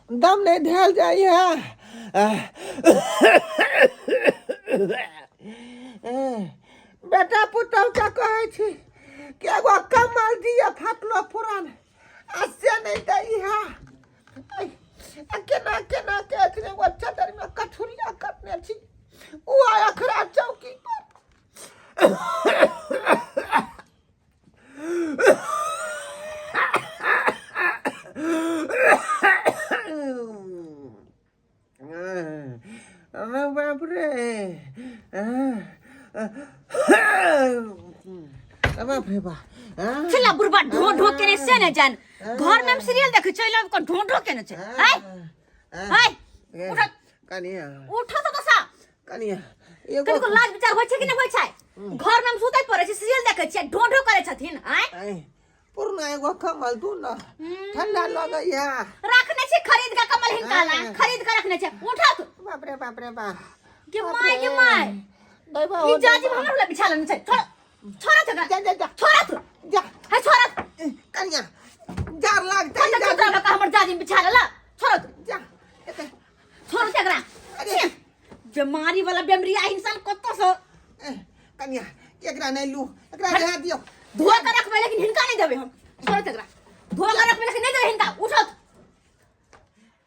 दम नहीं ढल जाइए। बेटा पुतौ क्या कहे छी कि एगो कमल दिया फाटलो पुरान आसे नहीं दई है। केना केना के अखने वो चादर में कठुरिया कटने छी वो अखरा चौकी पर बाप रे बाप रे बा चला बुरबा ढो ढो के से न जान घर में हम सीरियल देखे चला को ढो ढो के न छै हाय हाय उठ कनिया उठ तो बसा कनिया कनिको लाज विचार होय छै कि नै होय छै घर में हम सुतै पड़े छै सीरियल देखे छै ढो ढो करे छथिन हाय पुरना एगो कमल दू ना ठंडा लगैया रखने छै खरीद के कमल हिनकाला खरीद के रखने छै उठा तू बाप रे बाप के माय दैबा ई जाजी हमरा लग बिछालन छै छोड़ छोड़ जगह जा जा जा छोड़ तू जा है छोड़ कनिया जार लागतै जा का हमर जाजी बिछाला छोड़ तू जा छोड़ जगरा बीमारी वाला बेमरिया इंसान कत्तो सो कनिया एकरा नै लू एकरा दे दियो धोआ के रखबे लेकिन हिनका नहीं देबे हम छोड़ जगरा धोआ के रखबे लेकिन नहीं देबे हिनका उठत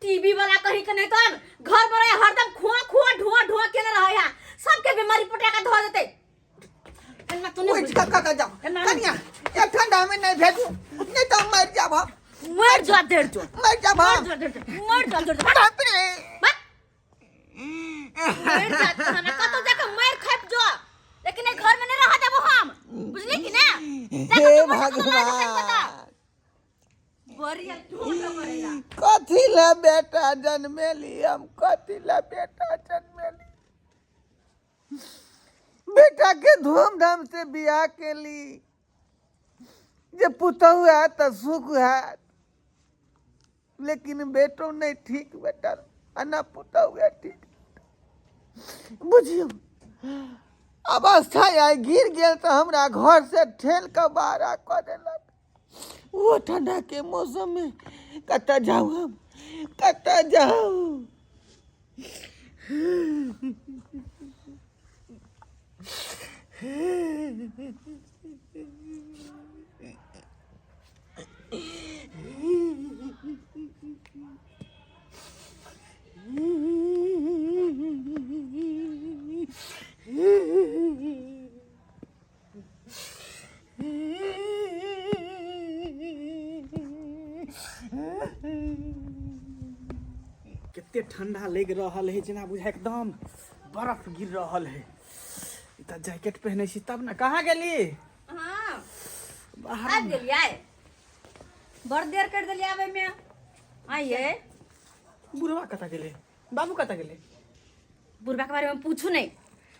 टीवी वाला कहि के नहीं तब घर पर हरदम खुआ खुआ धुआं धुआं केने रहे है सबके बीमारी पटाका धो देते कन्ना तूने ओइ का जाओ कनिया ए ठंडा में नहीं भेजू नहीं तो मर जाब मर जा देर जो मर जाब मर जा बाप रे मर जा खाना कतो जाके मर खाइब जो लेकिन घर में नहीं रह देबो हम बुझली कि ना हे भगवान बरिया ढोंढो करेगा कथी ला बेटा जन्मेली हम कथी ला बेटा जन्मेली बेटा के धूमधाम से बियाह के ली जे पुतहु है तो सुख है लेकिन बेटो नहीं ठीक बेटा अना पुतहु है ठीक बुझियो अवस्था आई गिर गेल तो हमरा घर से ठेल के बाहर कर देलक वो ठंडा के मौसम में कत जाऊ हम कत जाऊ कितने ठंडा लग रहा है जना बुझा एकदम बर्फ गिर रहा है इतना जैकेट पहने छी तब ना कहाँ गेली हां बाहर आ गेलियै बड़ देर कर देलियै आबै में आइए बुढ़वा कता गेले बाबू कता गेले बुढ़वा के बारे में पूछू नहीं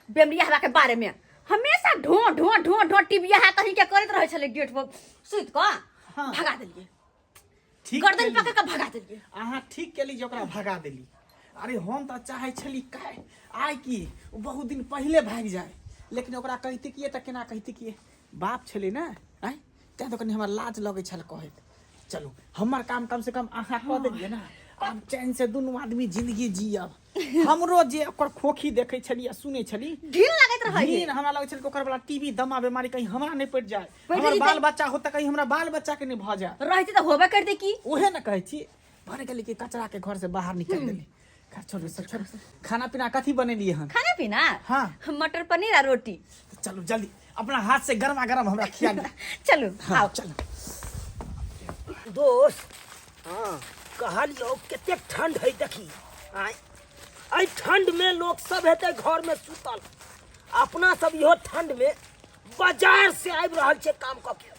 बेमरिया हवा के बारे में हमेशा ढो ढो ढो ढो टीबिया है कहीं के करत रहे छले गेट पर सुत को भगा देलिए ठीक गर्दन पकड़ के भगा देलिए अहाँ ठीक केली जे ओकरा भगा देली अरे हम तो चाहे छली काय आय की बहुत दिन पहले भाग जाए लेकिन ओकरा कहते किए त केना कहते किए बाप छले ना आय त तो कनी हमरा लाज लगे छल कहे चलो हमर काम कम से कम अहाँ कह देलिए ना अब चैन से दुनू आदमी जिंदगी जियब हमरो जे ओकर खोखी देखे छली सुने छली ढील लागत रहे ढील हमरा लगे छल ओकर वाला टीबी दमा बीमारी कहीं हमरा नहीं पड़ जाए हमर बाल बच्चा होता कहीं हमरा बाल बच्चा के नहीं भ जाए रहते तो होबे कर दे की ओहे ना कहै छी भर गेली कि कचरा के घर से बाहर निकल देली छोड़ खाना पीना कथी बनेलिए हन खाना पीना हां मटर पनीर और रोटी चलो जल्दी अपना हाथ से गरमा गरम हमरा खिया दे चलो आओ चलो दोस्त हां कहलियो कते ठंड है देखी आई ठंड में लोग सब हेते घर में सुतल अपना सब इहो ठंड में बाजार से आबि रहल छे काम क के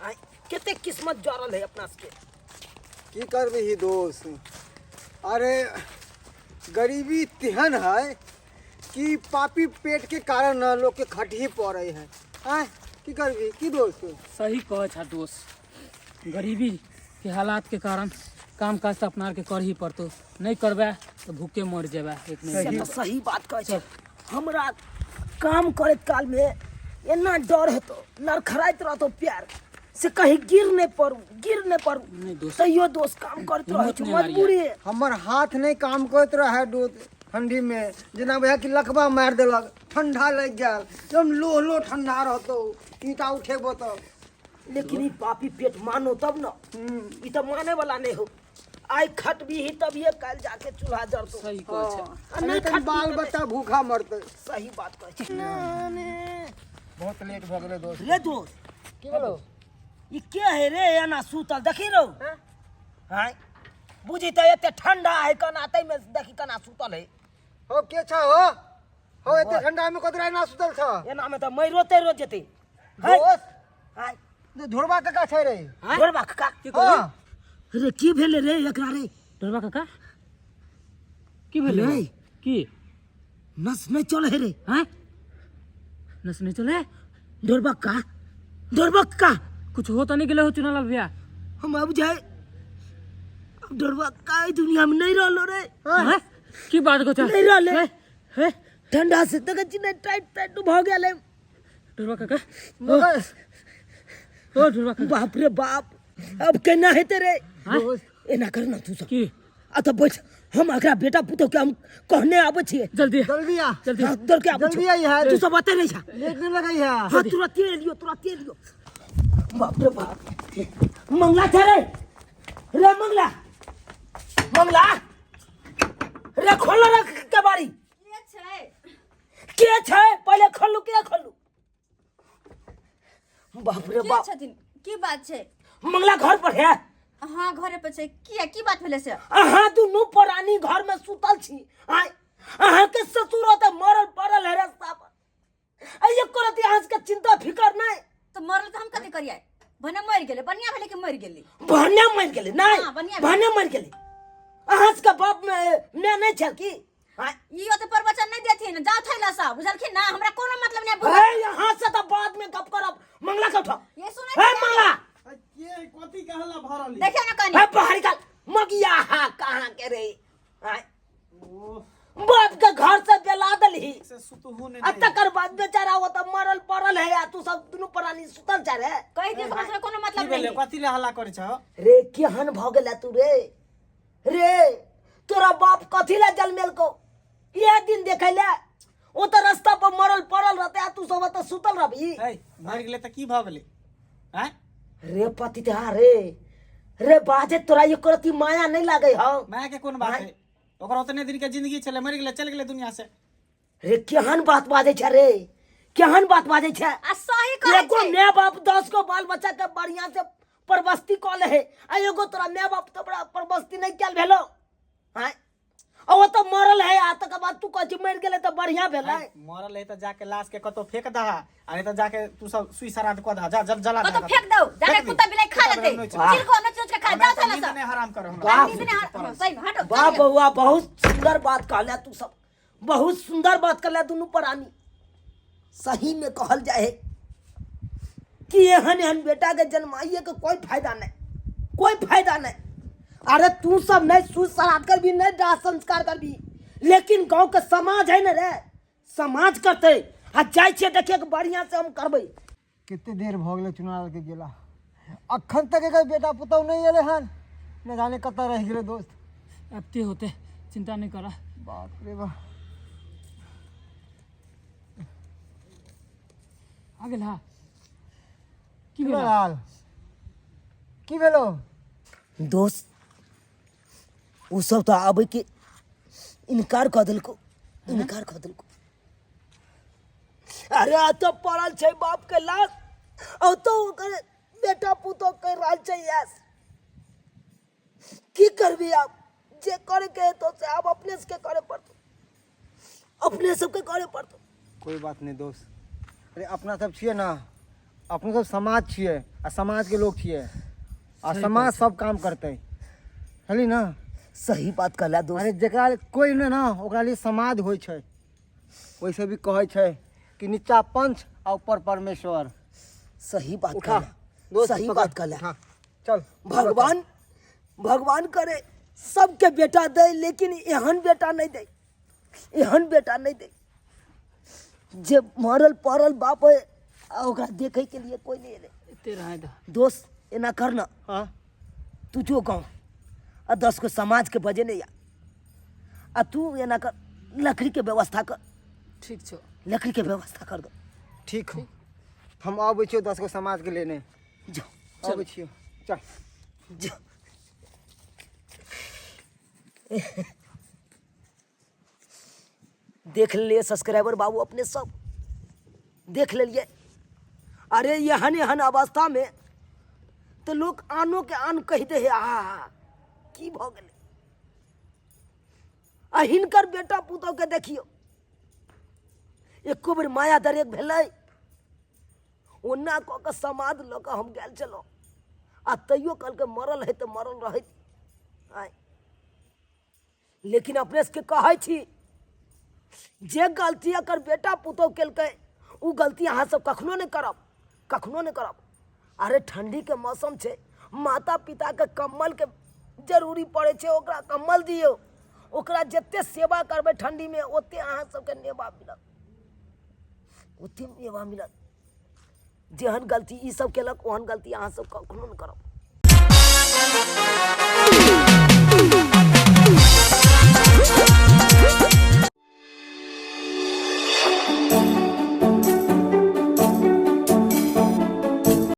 आई कते किस्मत जरल है अपना सबके की करबे ही दोस्त अरे गरीबी तिहन है कि पापी पेट के कारण न लोग के खटिए पड़े हैं आय की करबी की दोस्त सही कहे छा दोस्त गरीबी के हालात के कारण काम काज तो अपना के कर ही पड़तो, नहीं करबे तो भूखे मर जेबे एक से नहीं। तो सही बात कहे छै। हमरा काम करे काल में इतना डर है तो नरखराइत रहतो प्यार से कहीं गिर नहीं पड़ू नहीं दोस्त, तैयो दोस्त काम करत रहे हिम्मत छै नहीं हारिए। मजबूरी है। हमर हाथ नहीं काम करत रहे ठंडी में, जेना वह कि लकवा मार देलक, ठंडा लग गया, एकदम लो ठंडा रहतो, ईटा उठेबो तो। लेकिन ई पापी पेट मानो तब न, ई तो माने वाला नहीं हो। आई खटबी ही तब ये कल जाके चूल्हा जरतो। सही कहै छै। आ नहीं नहीं खटबी बाल तो बच्चा भूखा मरते। सही बात कहे छै। बहुत लेट भ गेलै दोस्त। रे दोस्त की बोलो ई के है रे एना सूतल देखी रहो हाय बुझी तो एते ठंडा है कना तै में देखी कना सूतल है। हो के छ हो एते ठंडा में कोतरा ना सुतल छ। एना में तो मै रोते रो जेते हाय दोस्त हाय धुरबा काका छै रे। ढोरबा काका की हाँ। रे की भेले रे एकरा रे डरबा काका की भेलै रे? की नस नहीं चले है रे हैं नस नहीं चले, ढोरबा का कुछ हो तो नहीं गेले हो चुनालाल भैया? हम अब जाए अब ढोरबा का ई दुनिया में नहीं रहलो रे। हैं की बात को नहीं रहले है ठंडा से तक चिने टाइट भ गेले। डरबा काका मगर ओ डरबा काका बाप रे बाप अब केना हेते रे। दोस्त एना करना तू सब की आ तो बैठ हम एकरा बेटा पुतो के हम कहने आबै छिए। जल्दी जल्दी आ, जल्दी हाँ, दौड़ के आबै जल्दी छिए। आई है। तू सब बाते नहीं छा। लेट नहीं लगाई है। हाँ तुरंत लियो बाप रे बाप मंगला था रे मंगला रे खोल रे केबाड़ी के छै पहले खोलू के खोलू। बाप रे बाप छथिन की बात छै? मंगला घर पर है। हाँ घरे पे छै। की बात भेले से? अहाँ दुनू प्राणी घर में सुतल छी। आय अहाँ के ससुर त मरल पड़ल है रास्ता पर। आइए करत अहाँ के चिंता फिकर नहीं। तो मरल तो हम कथी करियै? भने मर गेले, बढ़िया भेले कि मर गेली। भान्या मर गेले नहीं हाँ, बढ़िया भान्या मर गेले। अहाँ के बाप में मैं नहीं छल की आय ई ओते प्रवचन नहीं देथिन, जाओ थैला सा, बुझलखिन ना? हमरा कोनो मतलब नहीं बुझल। अरे यहाँ से तो बाद में गप करब। मंगला के उठा ये सुनै हे छी? मंगला के कथी कहला भरली देखियो ना हे कनी। बाहर निकल मगिया हा कहाँ के रे आय बाप के घर से बेला दलही से सुतहु नहीं। आ तकर बाद बेचारा वो तो मरल पड़ल है या तू सब दुनू प्राणी सुतल जा रे। कहि दे हमरा से कोनो की मतलब भेले नहीं। कथी ले हल्ला करे छ? रे केहन भ गेला तू रे तोरा बाप कथी ला जलमेल को ये दिन देखे ले वो तो रास्ता पर मरल पड़ल रहते आ तू सब तो सुतल रहबी। ए मर गेले त की भ गेले? हैं रे पति रे बाजे तोरा ये करती माया नहीं लागे हो। मैं के कोन बात है? ओकरा उतने दिन के जिंदगी चले, मर गेले, चल गेले दुनिया से। रे केहन बात बाजे छ रे केहन बात बाजे छ। आ सही कहै एगो छै। माय बाप 10 को बाल बच्चा के बढ़िया से परवस्ती कॉल है आ एगो तोरा माय बाप तो बड़ा परवस्ती नहीं कल भेलो। हां और वो तो मरल है आ तक बाद तू कह मर गेले तो बढ़िया भेलै। मरल है त जाके लाश के कतो फेंक दहा, आ नहीं त जाके तू सब सुई सराद क दहा, जा जला को दहा। तो फेंक दो, जाके कुत्ता बिलाई खा लेते। जिनको न चोच के खा जाओ थैला सा। नहीं हराम करो हमरा। वाह। नींद ने सही में हटो। वाह बउआ बहुत सुंदर बात कहला तू सब बहुत सुंदर बात कहला दुनू प्राणी। सही में कहल जाए कि एहन बेटा के जन्माइए के कोई फायदा नहीं। अरे तू सब नहीं सूझ सराद कर भी नहीं दाह संस्कार कर भी, लेकिन गांव के समाज है ना रे समाज करते आ जाय छे देखे के बढ़िया से हम करबे। कितने देर भ गेलै चुनाव के गेला, अखन तक एकर बेटा पुतौ नहीं एले हन, न जाने कत रह गेलै दोस्त। अबते होते चिंता नहीं करा। बाप रे बाप। आ गेल हा की की भेल हाल की भेलो? दोस्त उ सब तो आबे के इनकार कर दिलको। अरे आ तो पड़ल छै बाप के लाश और तो ओकर बेटा पुतो कर रहल छै यास। की करबी आप जे करे के तो से आप अपने से करे पड़तो, अपने सबके करे पड़तो। कोई बात नहीं दोस्त। अरे अपना सब छिए ना, अपना सब समाज छिए आ समाज के लोग छिए आ समाज सब काम करते हली ना। सही बात कहला दोस्त। अरे जकरा कोई नहीं ना ओकरा लिए समाज होइ छै। वैसे भी कहै छै कि नीचा पंच आ ऊपर परमेश्वर। सही बात उठा कहला दोस्त, सही पकड़। बात कहला। हाँ चल भगवान भगवान करे सबके बेटा दे, लेकिन एहन बेटा नहीं दे, एहन बेटा नहीं दे जे मरल पड़ल बाप है आ ओकरा देखे के लिए कोई नहीं है। एते रहे दा दोस्त एना करना, हाँ तू जो गाँव आ 10 को समाज के बजे नहीं आ तू एना कर, लकड़ी के व्यवस्था कर, ठीक छो। लकड़ी के व्यवस्था कर दो। ठीक हो, हम आबै छियो 10 गो समाज के लेने। जाओ आबै छियो, चल जाओ। देख लिए सब्सक्राइबर बाबू अपने सब देख लिए। अरे यहन यहन अवस्था में तो लोग आनो के आन कह दे है, आ की भ गेलै। आ हिनकर बेटा पुतौ के देखियो, एको बेर माया दरेक भेलै। ओना कऽ के समाध लऽ कऽ हम गेल छलहुँ, आ तैयो कहलकै मरल है तो मरल रहै। आय लेकिन अपने सबके कहै छी, जे गलती एकर बेटा पुतौह केलकै उ गलती अहाँ सब कखनो नहीं करब, कखनो नहीं करब। अरे ठंडी के मौसम छै, माता पिता के कम्बल के जरूरी पड़े छै, ओकरा कम्बल दियौ, ओकरा जते सेवा करबै ठंडी में ओते अहाँ सबके नेबा मिलत, ओते नेबा मिलत। जेहन गलती ई सब केलक ओहन गलती अहाँ सब कखनो नहीं करब।